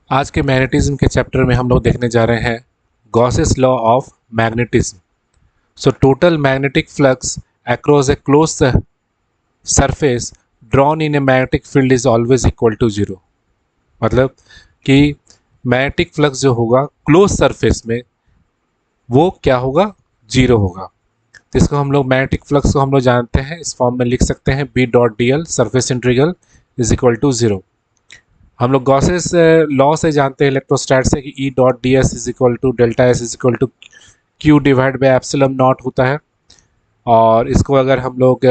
आज के मैग्नेटिज्म के चैप्टर में हम लोग देखने जा रहे हैं Gauss's law of magnetism. So total magnetic flux across a close surface drawn in a magnetic field is always equal to zero. मतलब कि मैग्नेटिक फ्लक्स जो होगा क्लोज सरफेस में वो क्या होगा, जीरो होगा। तो इसको हम लोग मैग्नेटिक फ्लक्स को हम लोग जानते हैं, इस फॉर्म में लिख सकते हैं B dot D L surface integral is equal to zero. हम लोग गॉसेस लॉ से जानते हैं इलेक्ट्रोस्टैट से कि E dot d s is equal to delta s is equal to q divide by epsilon naught होता है। और इसको अगर हम लोग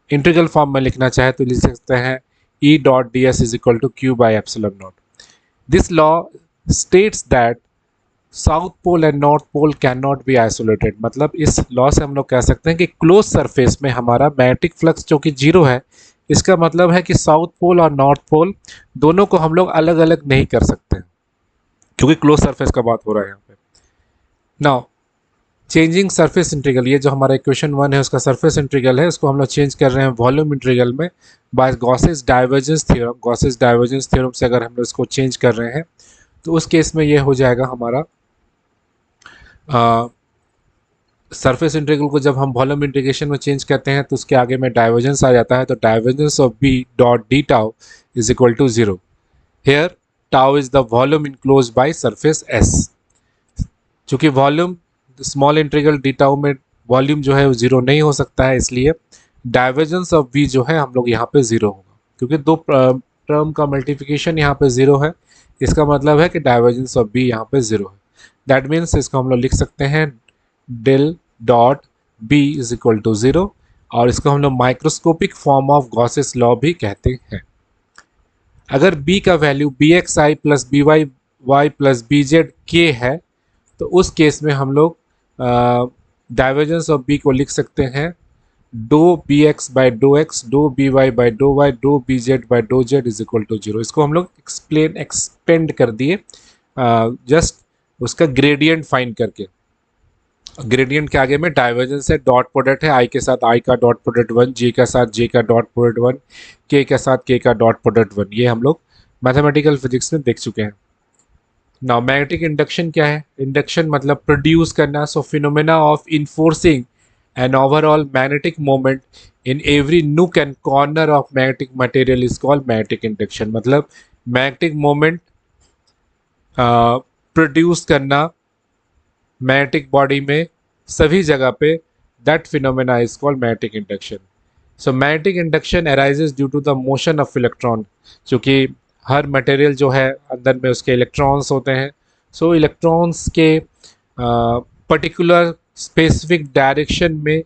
इंटीग्रल फॉर्म में लिखना चाहे तो लिख सकते हैं E dot d s is equal to q by epsilon naught. This law states that south pole and north pole can not be isolated. मतलब इस लॉ से हम लोग कह सकते हैं कि क्लोज सरफेस में हमारा मैग्नेटिक फ्लक्स जो कि जीरो है, इसका मतलब है कि साउथ पोल और नॉर्थ पोल दोनों को हम लोग अलग अलग नहीं कर सकते हैं, क्योंकि क्लोज सरफेस का बात हो रहा है यहाँ पे। नाउ चेंजिंग सरफेस इंटीग्रल, ये जो हमारा इक्वेशन 1 है उसका सरफेस इंटीग्रल है, इसको हम लोग चेंज कर रहे हैं वॉल्यूम इंटीग्रल में by Gauss's divergence theorem. Gauss's divergence theorem से अगर हम लोग इसको चेंज कर रहे हैं तो उस केस में ये हो जाएगा हमारा सरफेस इंटीग्रल को जब हम वॉल्यूम इंटीग्रेशन में चेंज करते हैं तो उसके आगे में डाइवर्जेंस आ जाता है, तो divergence of B dot d tau is equal to zero. Here tau is the volume enclose by surface S. चूंकि volume small integral d tau में वॉल्यूम जो है वो जीरो नहीं हो सकता है, इसलिए डाइवर्जेंस ऑफ बी जो है हम लोग यहाँ पे जीरो होगा, क्योंकि दो टर्म का मल्टीप्लिकेशन यहाँ पे जीरो है, इसका मतलब है कि डाइवर्जेंस ऑफ बी यहाँ पे जीरो है। दैट मीन्स इसको हम लोग लिख सकते हैं del dot B is equal to zero, और इसको हम लोग microscopic form of Gauss's law भी कहते हैं। अगर b का value B x i plus B y y plus B z k है तो उस केस में हम लोग डाइवर्जेंस ऑफ b को लिख सकते हैं do B X by do X do B Y by do Y do B Z by do Z is equal to zero. इसको हम लोग एक्सपेंड कर दिए जस्ट उसका ग्रेडियंट फाइंड करके। ग्रेडियंट के आगे में डाइवर्जेंस है, डॉट प्रोडक्ट है, आई के साथ आई का डॉट प्रोडक्ट वन, जे का साथ जे का डॉट प्रोडक्ट वन, के साथ के का डॉट प्रोडक्ट वन। ये हम लोग मैथमेटिकल फिजिक्स में देख चुके हैं। नाउ मैग्नेटिक इंडक्शन क्या है? इंडक्शन मतलब प्रोड्यूस करना। So phenomena of enforcing an overall magnetic moment in every nook and corner of magnetic material is called magnetic induction. मतलब मैग्नेटिक मोमेंट प्रोड्यूस करना मैग्नेटिक बॉडी में सभी जगह पे, that phenomena is called magnetic induction. So magnetic induction arises due to the motion of electron. क्योंकि हर material जो है अंदर में उसके इलेक्ट्रॉन्स होते हैं, सो इलेक्ट्रॉन्स के पर्टिकुलर स्पेसिफिक डायरेक्शन में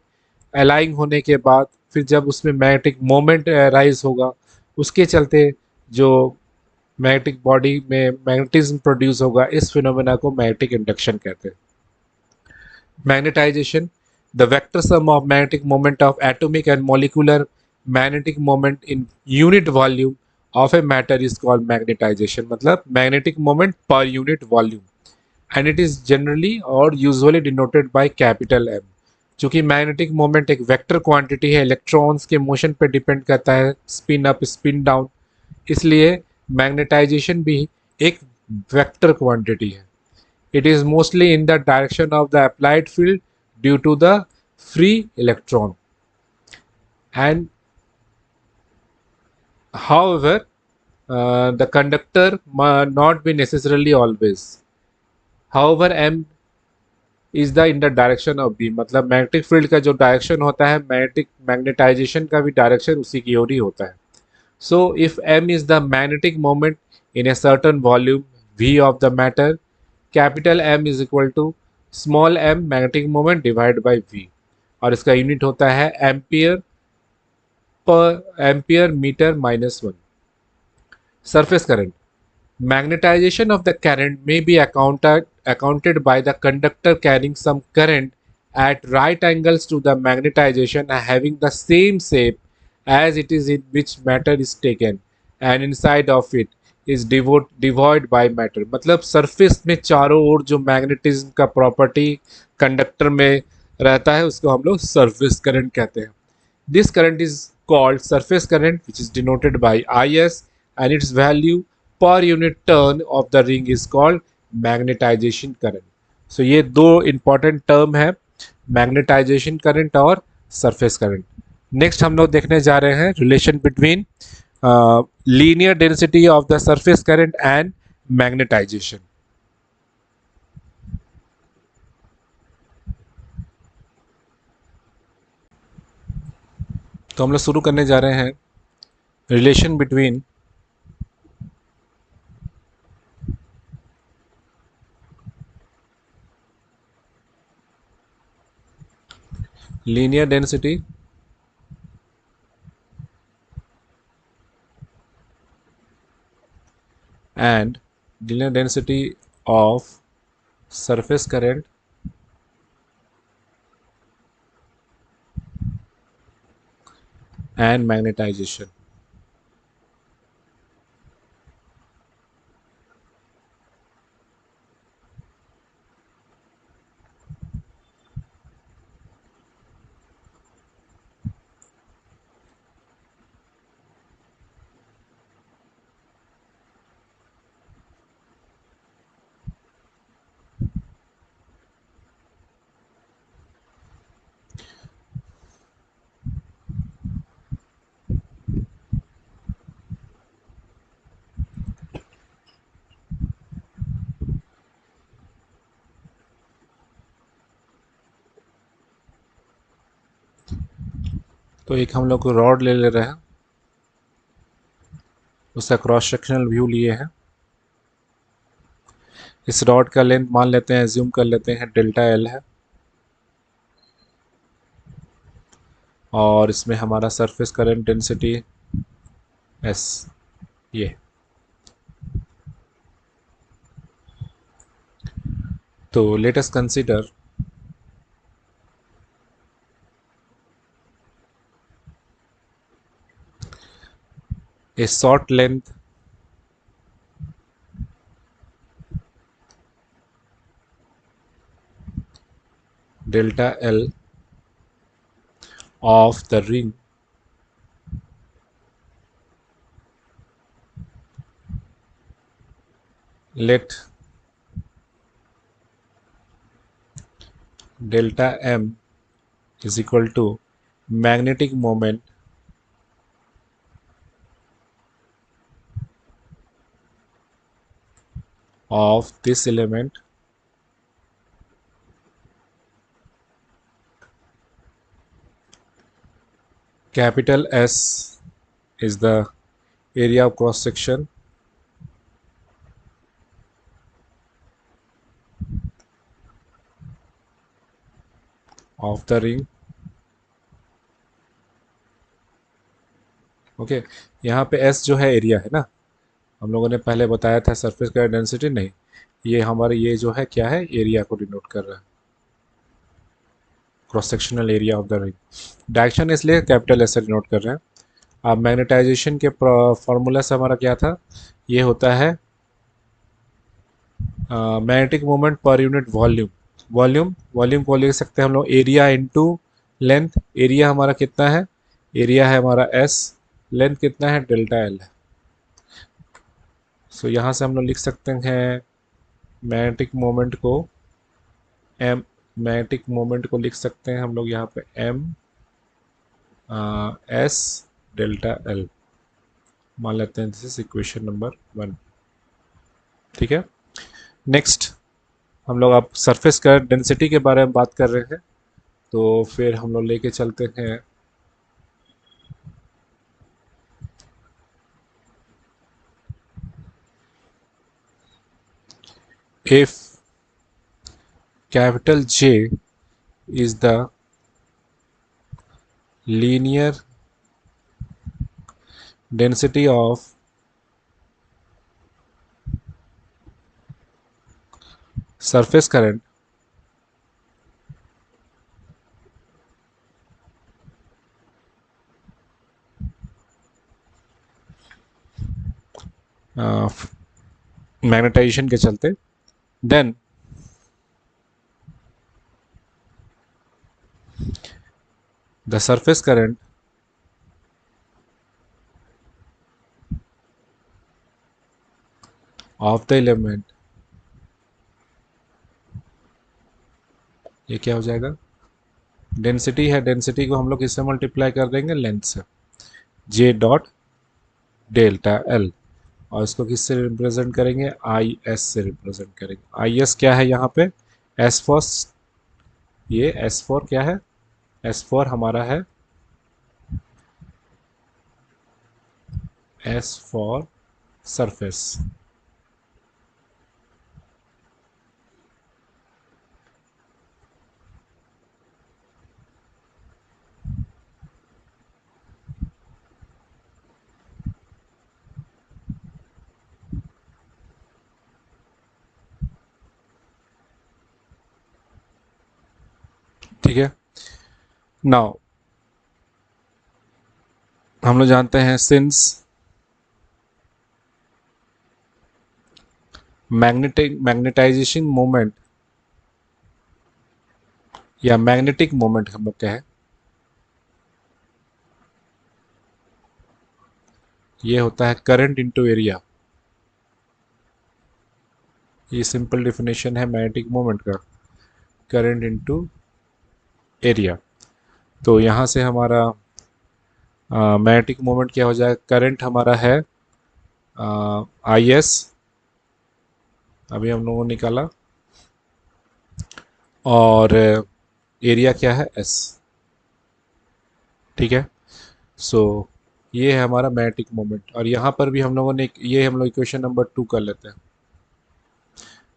अलाइन होने के बाद फिर जब उसमें मैग्नेटिक मोमेंट राइज होगा, उसके चलते जो मैग्नेटिक बॉडी में मैग्नेटिज्म प्रोड्यूस होगा, इस फिनोमेना को मैग्नेटिक इंडक्शन कहते हैं। Magnetization, the vector sum of magnetic moment of atomic and molecular magnetic moment in unit volume of a matter is called magnetization। मतलब magnetic moment per unit volume, and it is generally or usually denoted by capital M। चूँकि magnetic moment एक vector quantity है, electrons के motion पे depend करता है, spin up spin down, इसलिए magnetisation भी एक वेक्टर क्वांटिटी है। It is mostly in the direction of the applied field due to the free electron. And however, the conductor may not be necessarily always. However, M is the in the direction of B। मतलब magnetic field का जो direction होता है, magnetisation का भी direction उसी की ओर ही होता है। So if M is the magnetic moment in a certain volume V of the matter, capital M is equal to small m magnetic moment divide by v, और इसका यूनिट होता है एम्पियर पर ampere metre minus one. Surface current, magnetization of the current में be accounted by the conductor carrying some current at right angles to the magnetization and having the same shape as it is in which matter is taken and inside of it is devoid by matter. मतलब surface में चारों ओर जो magnetism का property conductor में रहता है उसको हम लोग सरफेस करंट कहते हैं। This current is called surface current which is denoted by I S and its value per unit turn of the ring is called magnetization current. सो ये दो इंपॉर्टेंट टर्म है, मैग्नेटाइजेशन करंट और surface current. Next हम लोग देखने जा रहे हैं relation between linear density of the surface current and magnetization. तो हम लोग शुरू करने जा रहे हैं relation between linear density and linear density of surface current and magnetization। तो एक हम लोग को रॉड ले रहे हैं, उसका क्रॉस सेक्शनल व्यू लिए हैं। इस रॉड का लेंथ मान लेते हैं, ज्यूम कर लेते हैं डेल्टा एल है, और इसमें हमारा सरफेस करंट डेंसिटी एस ये। तो let us consider a short length delta L of the ring let delta M is equal to magnetic moment of this element capital S is the area of cross section of the ring। Okay, यहाँ पे S जो है area है ना, हम लोगों ने पहले बताया था सरफेस का डेंसिटी नहीं, ये हमारे ये जो है क्या है, एरिया को डिनोट कर रहा है, cross sectional area of the ring. Direction इसलिए कैपिटल एस से डिनोट कर रहे हैं। अब मैग्नेटाइजेशन के फॉर्मूला से हमारा क्या था, ये होता है magnetic moment per unit volume. Volume को लिख सकते हैं हम लोग एरिया इनटू लेंथ। एरिया हमारा कितना है, एरिया है हमारा एस, लेंथ कितना है डेल्टा एल है। सो यहाँ से हम लोग लिख सकते हैं मैग्नेटिक मोमेंट को एम, मैग्नेटिक मोमेंट को लिख सकते हैं हम लोग यहाँ पे एम एस डेल्टा एल मान लेते हैं। This is equation number 1। ठीक है, नेक्स्ट हम लोग अब सरफेस का डेंसिटी के बारे में बात कर रहे हैं, तो फिर हम लोग लेके चलते हैं if capital J is the linear density of surface current magnetization के चलते, then the surface current of the element, ये क्या हो जाएगा, डेंसिटी है, डेंसिटी को हम लोग किससे मल्टीप्लाई कर देंगे, लेंथ से, जे डॉट डेल्टा एल, और इसको किससे रिप्रेजेंट करेंगे, आई एस से रिप्रेजेंट करेंगे। आई एस क्या है यहाँ पे, एस फॉर, ये एस फॉर क्या है, एस फॉर हमारा है, एस फॉर सरफेस। ठीक है, नाउ हम लोग जानते हैं सिंस मैग्नेटाइजेशन मोमेंट या मैग्नेटिक मोमेंट हम लोग क्या है, ये होता है करंट इनटू एरिया। ये सिंपल डेफिनेशन है मैग्नेटिक मोमेंट का, करंट इनटू एरिया। तो यहाँ से हमारा मैग्नेटिक मोमेंट क्या हो जाएगा, करंट हमारा है आई एस, अभी हम लोगों ने निकाला, और एरिया क्या है, एस। ठीक है, सो ये है हमारा मैग्नेटिक मोमेंट। और यहाँ पर भी हम लोगों ने ये हम लोग इक्वेशन नंबर 2 कर लेते हैं।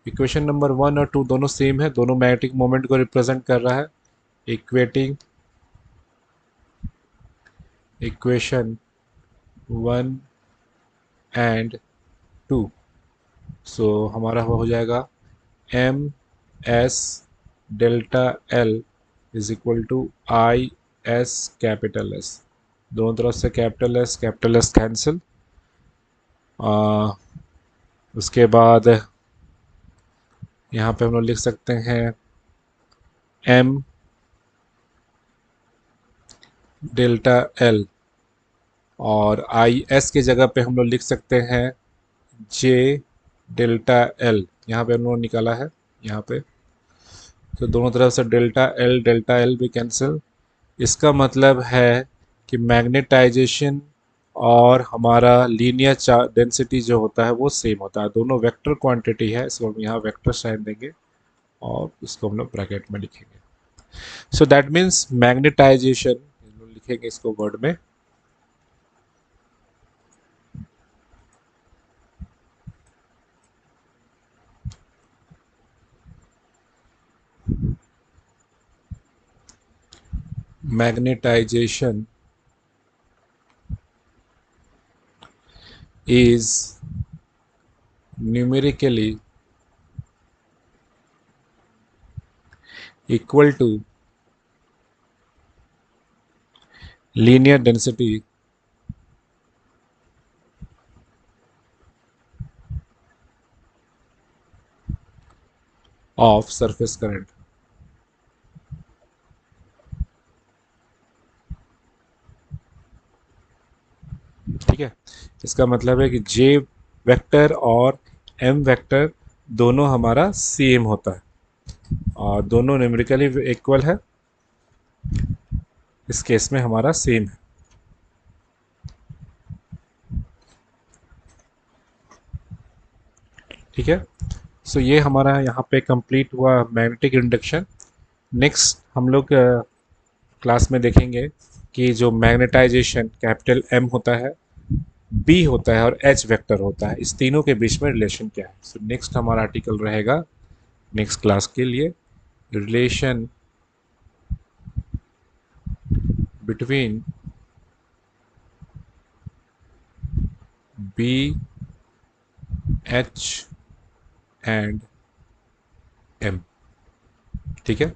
इक्वेशन नंबर 1 और 2 दोनों सेम है, दोनों मैग्नेटिक मोमेंट को रिप्रेजेंट कर रहा है। इक्वेटिंग इक्वेशन 1 एंड 2, सो हमारा वो हो जाएगा M S delta L is equal to I S capital S, दोनों तरफ से कैपिटल एस कैंसिल। उसके बाद यहाँ पे हम लोग लिख सकते हैं एम डेल्टा एल, और आई एस की जगह पे हम लोग लिख सकते हैं जे डेल्टा एल, यहाँ पे हम लोग निकाला है यहाँ पे, तो दोनों तरफ से डेल्टा एल भी कैंसिल। इसका मतलब है कि मैग्नेटाइजेशन और हमारा लीनियर डेंसिटी जो होता है वो सेम होता है, दोनों वेक्टर क्वांटिटी है, इसको हम यहाँ वेक्टर साइन देंगे और इसको हम लोग ब्रैकेट में लिखेंगे। सो दैट मीन्स मैग्नेटाइजेशन, लिखेंगे इसको वर्ड में, magnetisation is numerically equal to linear density of surface current। ठीक है, इसका मतलब है कि जे वेक्टर और एम वेक्टर दोनों हमारा सेम होता है और दोनों न्यूमेरिकली इक्वल है, इस केस में हमारा सेम है। ठीक है, सो ये हमारा यहाँ पे कंप्लीट हुआ मैग्नेटिक इंडक्शन। नेक्स्ट हम लोग क्लास में देखेंगे कि जो मैग्नेटाइजेशन कैपिटल एम होता है, बी होता है और एच वेक्टर होता है, इस तीनों के बीच में रिलेशन क्या है। सो नेक्स्ट हमारा आर्टिकल रहेगा नेक्स्ट क्लास के लिए, relation between B H and M. ठीक है।